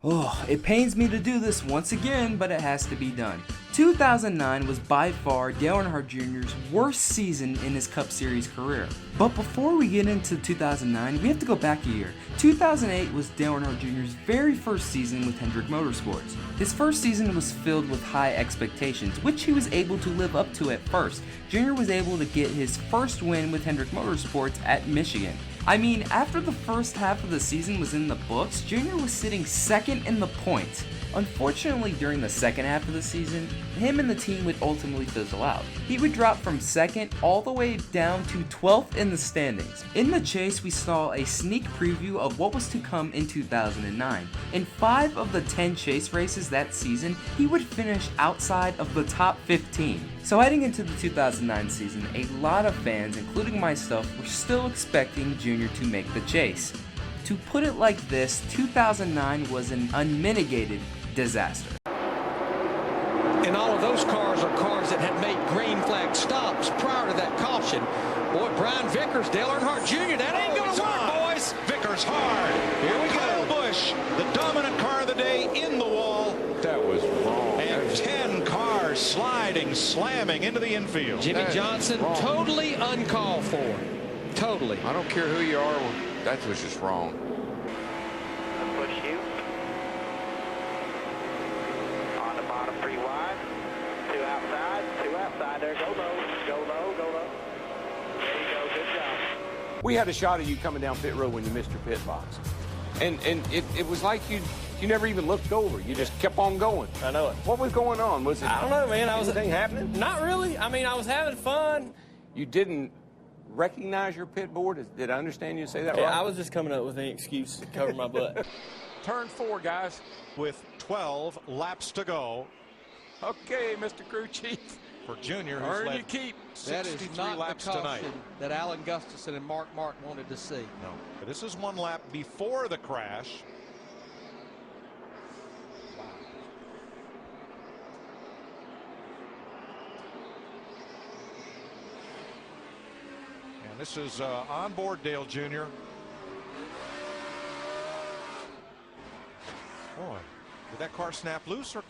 Oh, it pains me to do this once again, but it has to be done. 2009 was by far Dale Earnhardt Jr.'s worst season in his Cup Series career. But before we get into 2009, we have to go back a year. 2008 was Dale Earnhardt Jr.'s very first season with Hendrick Motorsports. His first season was filled with high expectations, which he was able to live up to at first. Jr. was able to get his first win with Hendrick Motorsports at Michigan. I mean, after the first half of the season was in the books, Jr. was sitting second in the points. Unfortunately, during the second half of the season, him and the team would ultimately fizzle out. He would drop from second all the way down to 12th in the standings. In the chase, we saw a sneak preview of what was to come in 2009. In 5 of the 10 chase races that season, he would finish outside of the top 15. So heading into the 2009 season, a lot of fans, including myself, were still expecting Jr. to make the chase. To put it like this, 2009 was an unmitigated disaster. And all of those cars are cars that had made green flag stops prior to that caution. Boy, Brian Vickers, Dale Earnhardt Jr., that ain't going to work, boys. Vickers hard. Here we go. Busch, the dominant car of the day, in the wall. That was wrong. And 10 cars sliding, slamming into the infield. Jimmy Johnson, totally uncalled for. Totally. I don't care who you are. That was just wrong. Push you. On the bottom, 3 wide. 2 outside. 2 outside. There. Go low. Go low. Go low. There you go. Good job. We had a shot of you coming down pit road when you missed your pit box. And it was like you never even looked over. You just kept on going. I know it. What was going on? Was it? I don't know, man. Anything happening? Not really. I mean, I was having fun. You didn't recognize your pit board? Did I understand you say that right? Yeah, I was just coming up with any excuse to cover my butt. Turn 4, guys. With 12 laps to go. Okay, Mr. Crew Chief. For Junior, who's Earn your led keep. 63 laps tonight. That Alan Gustafson and Mark Martin wanted to see. No, but this is 1 lap before the crash. And this is onboard Dale Jr. Boy, did that car snap loose or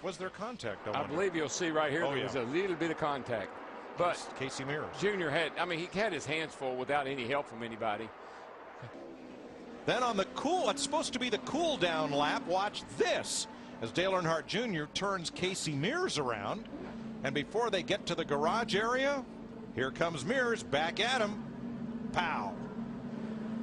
was there contact? I believe you'll see right here there was a little bit of contact. But Casey Mears. Junior he had his hands full without any help from anybody. Then on the it's supposed to be the cool down lap, watch this as Dale Earnhardt Jr. turns Casey Mears around. And before they get to the garage area, here comes Mears back at him. Pow.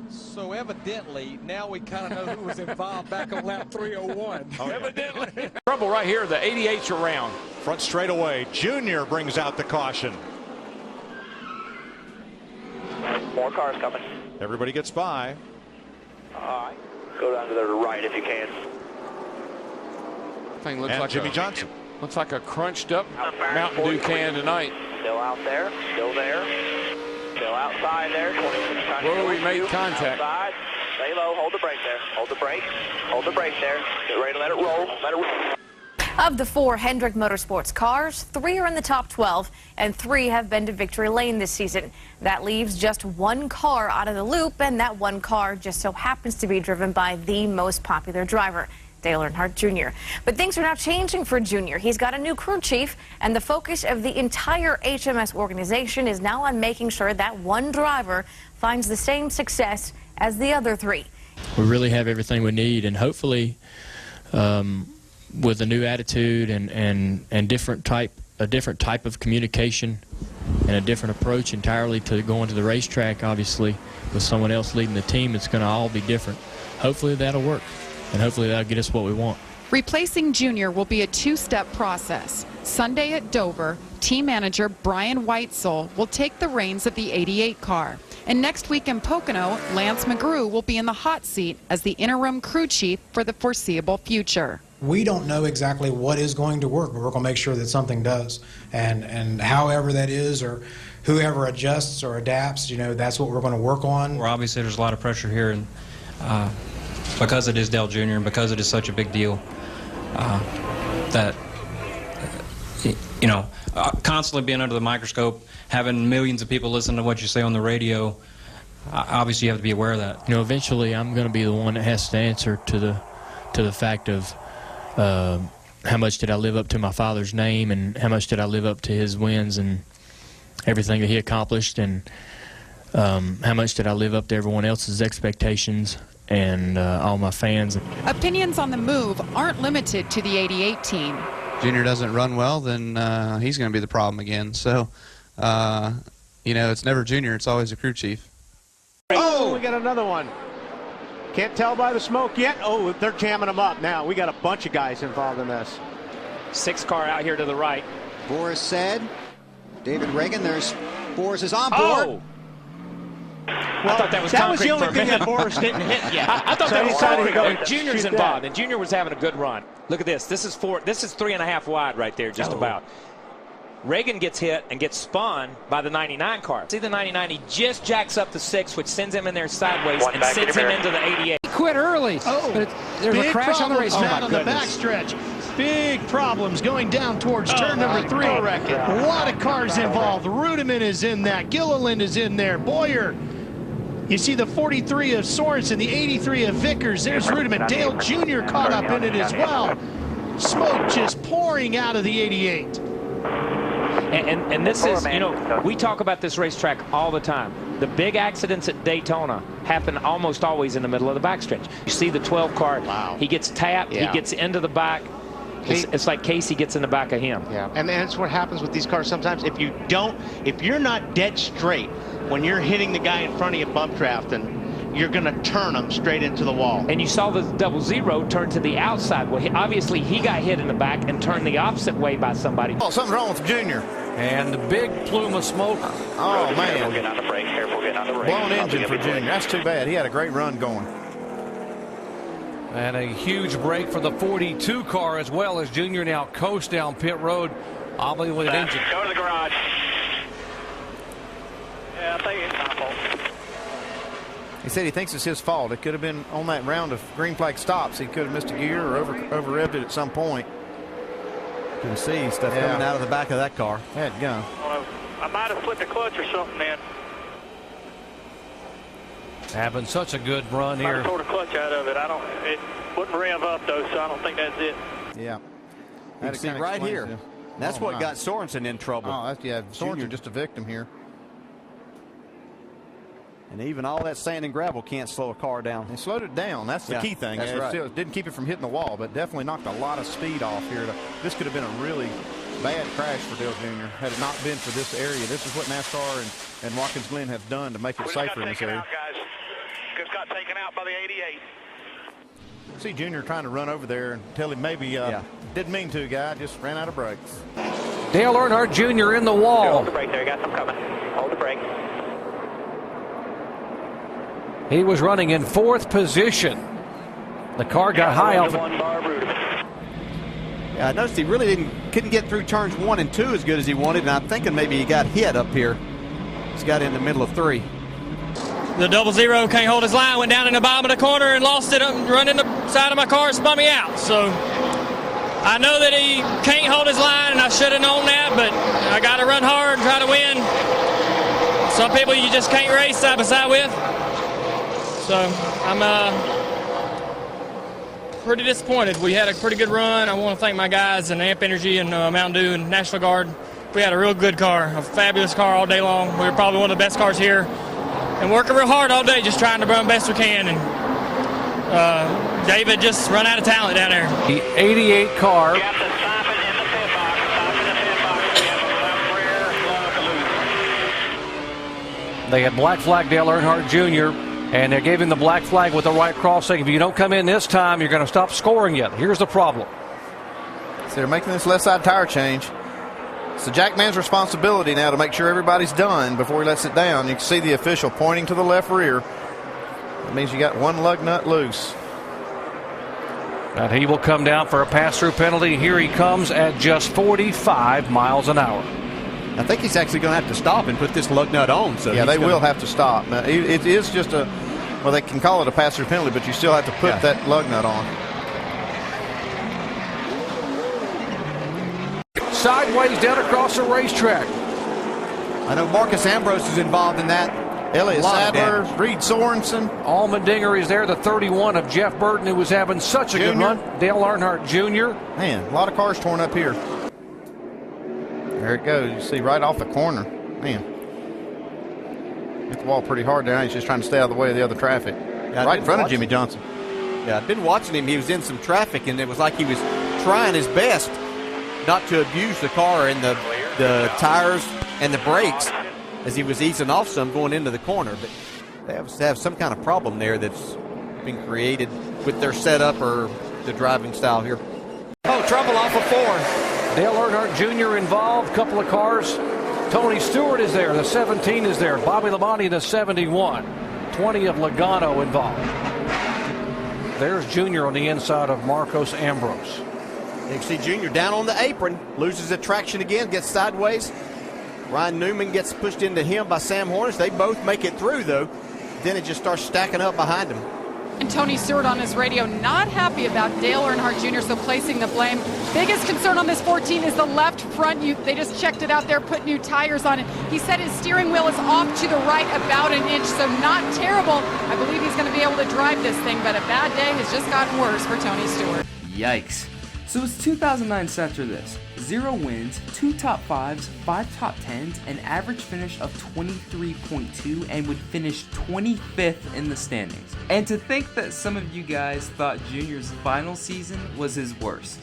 So evidently, now we kind of know who was involved back on lap 301. Evidently. Trouble right here, the 88's around. Front straightaway, Junior brings out the caution. More cars coming. Everybody gets by. All right. Go down to the right if you can. Thing looks And like Jimmy Johnson. Looks like a crunched up Mountain Dew can tonight. Still out there. Still there. Still outside there. 26 trying to Whoa, go we with made you. contact. Outside. Stay low. Hold the brake there. Hold the brake. Hold the brake there. Get ready to let it roll. Let it roll. Of the 4 Hendrick Motorsports cars, 3 are in the top 12 and 3 have been to victory lane this season. That leaves just 1 car out of the loop, and that 1 car just so happens to be driven by the most popular driver, Dale Earnhardt Jr. But things are now changing for Jr. He's got a new crew chief, and the focus of the entire HMS organization is now on making sure that 1 driver finds the same success as the other 3. We really have everything we need, and hopefully with a new attitude and a different type of communication and a different approach entirely to going to the racetrack, obviously with someone else leading the team, it's going to all be different. Hopefully that'll work, and hopefully that'll get us what we want. Replacing Junior will be a 2-step process. Sunday at Dover, team manager Brian Whitesell will take the reins of the 88 car. And next week in Pocono, Lance McGrew will be in the hot seat as the interim crew chief for the foreseeable future. We don't know exactly what is going to work, but we're going to make sure that something does. And however that is, or whoever adjusts or adapts, that's what we're going to work on. Well, obviously there's a lot of pressure here, and because it is Dale Jr. and because it is such a big deal, that constantly being under the microscope, having millions of people listen to what you say on the radio, obviously you have to be aware of that. Eventually I'm going to be the one that has to answer to to the fact of how much did I live up to my father's name, and how much did I live up to his wins and everything that he accomplished, and how much did I live up to everyone else's expectations and all my fans. Opinions on the move aren't limited to the 88 team. Junior doesn't run well, then he's going to be the problem again. So, you know, it's never Junior, it's always the crew chief. Oh, we got another one. Can't tell by the smoke yet. Oh, they're jamming them up now. We got a bunch of guys involved in this. 6 car out here to the right. Boris said, David Reagan, there's Boris is on board. Oh. I thought that was concrete the only for a thing minute. that Boris didn't hit yet. I thought So that he was decided concrete. to go Junior's shoot involved, that. and Junior was having a good run. Look at this. This is 3.5 wide right there, just about. Reagan gets hit and gets spun by the 99 car. See the 99, he just jacks up the 6, which sends him in there sideways and sends him into the 88. Quit early. But there's a crash on the racetrack. On the backstretch. Big problems going down towards turn number 3. A lot of cars involved. Rudiman is in that. Gilliland is in there. Boyer. You see the 43 of Sorensen, the 83 of Vickers. There's Rudiman. Dale Jr. caught up in it as well. Smoke just pouring out of the 88. And this is, you know, we talk about this racetrack all the time. The big accidents at Daytona happen almost always in the middle of the backstretch. You see the 12 car, he gets tapped, he gets into the back. It's like Casey gets in the back of him. Yeah, and that's what happens with these cars sometimes. If you're not dead straight when you're hitting the guy in front of you bump drafting, you're going to turn them straight into the wall. And you saw the 00 turn to the outside. Well, obviously he got hit in the back and turned the opposite way by somebody. Oh, something's wrong with Junior. And the big plume of smoke. Oh, man. Careful getting on the brake. Careful getting on the brake. Blown engine for Junior. That's too bad. He had a great run going. And a huge break for the 42 car as well, as Junior now coasts down pit road, obviously with an engine. Go to the garage. Yeah, I think it's my fault. He said he thinks it's his fault. It could have been on that round of green flag stops. He could have missed a gear or over-revved it at some point. You can see stuff coming out of the back of that car. Had gone. I might have flipped the clutch or something then. Having such a good run Might here. have tore the clutch out of it. It wouldn't rev up though, so I don't think that's it. Yeah. You can see right here. That's what got Sorensen in trouble. Oh, Sorensen just a victim here. And even all that sand and gravel can't slow a car down. He slowed it down. That's the key thing. That's right. Still didn't keep it from hitting the wall, but definitely knocked a lot of speed off here. This could have been a really bad crash for Dale Jr. Had it not been for this area. This is what NASCAR and Watkins Glen have done to make it safer in this area. Out, guys. Just got taken out by the 88. See Junior trying to run over there and tell him maybe didn't mean to, guy. Just ran out of brakes. Dale Earnhardt Jr. in the wall. Hold the brake there. Got some coming. Hold the brake. He was running in 4th position. The car got high off. Yeah, I noticed he really couldn't get through turns 1 and 2 as good as he wanted, and I'm thinking maybe he got hit up here. He's got in the middle of 3. The 00 can't hold his line, went down in the bottom of the corner and lost it, running the side of my car and spun me out. So I know that he can't hold his line, and I should have known that, but I got to run hard and try to win. Some people you just can't race side by side with. So I'm pretty disappointed. We had a pretty good run. I want to thank my guys and Amp Energy and Mountain Dew and National Guard. We had a real good car, a fabulous car all day long. We were probably one of the best cars here. And working real hard all day, just trying to run best we can. And David just run out of talent down there. The 88 car. They had black flag Dale Earnhardt Jr., and they gave him the black flag with the right cross, saying if you don't come in this time, you're going to stop scoring you. Here's the problem. So they're making this left side tire change. It's the Jackman's responsibility now to make sure everybody's done before he lets it down. You can see the official pointing to the left rear. That means you got one lug nut loose. And he will come down for a pass-through penalty. Here he comes at just 45 miles an hour. I think he's actually going to have to stop and put this lug nut on. So yeah, they will have to stop. Now, it is just a, well, they can call it a pass-through penalty, but you still have to put that lug nut on. Sideways down across the racetrack. I know Marcus Ambrose is involved in that. Elliott Sadler, Reed Sorensen. Allmendinger is there, the 31 of Jeff Burton, who was having such a good run. Dale Earnhardt Jr. Man, a lot of cars torn up here. There it goes. You see right off the corner. Man. Hit the wall pretty hard there. He's just trying to stay out of the way of the other traffic. Yeah, right in front of Jimmy Johnson. Yeah, I've been watching him. He was in some traffic, and it was like he was trying his best not to abuse the car and the tires and the brakes as he was easing off some going into the corner. But they have some kind of problem there that's been created with their setup or the driving style here. Oh, trouble off of 4. Dale Earnhardt Jr. involved, couple of cars. Tony Stewart is there, the 17 is there. Bobby Labonte, the 71. 20 of Logano involved. There's Junior on the inside of Marcos Ambrose. You can see Junior down on the apron, loses the traction again, gets sideways. Ryan Newman gets pushed into him by Sam Hornish. They both make it through, though. Then it just starts stacking up behind him. And Tony Stewart on his radio not happy about Dale Earnhardt Jr., so placing the blame. Biggest concern on this 14 is the left front. They just checked it out there, put new tires on it. He said his steering wheel is off to the right about an inch, so not terrible. I believe he's going to be able to drive this thing, but a bad day has just gotten worse for Tony Stewart. Yikes. So it's 2009 after this. 0 wins, 2 top 5s, 5 top 10s, an average finish of 23.2, and would finish 25th in the standings. And to think that some of you guys thought Junior's final season was his worst.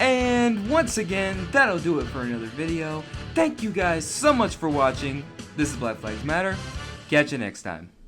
And once again, that'll do it for another video. Thank you guys so much for watching. This is Black Flags Matter. Catch you next time.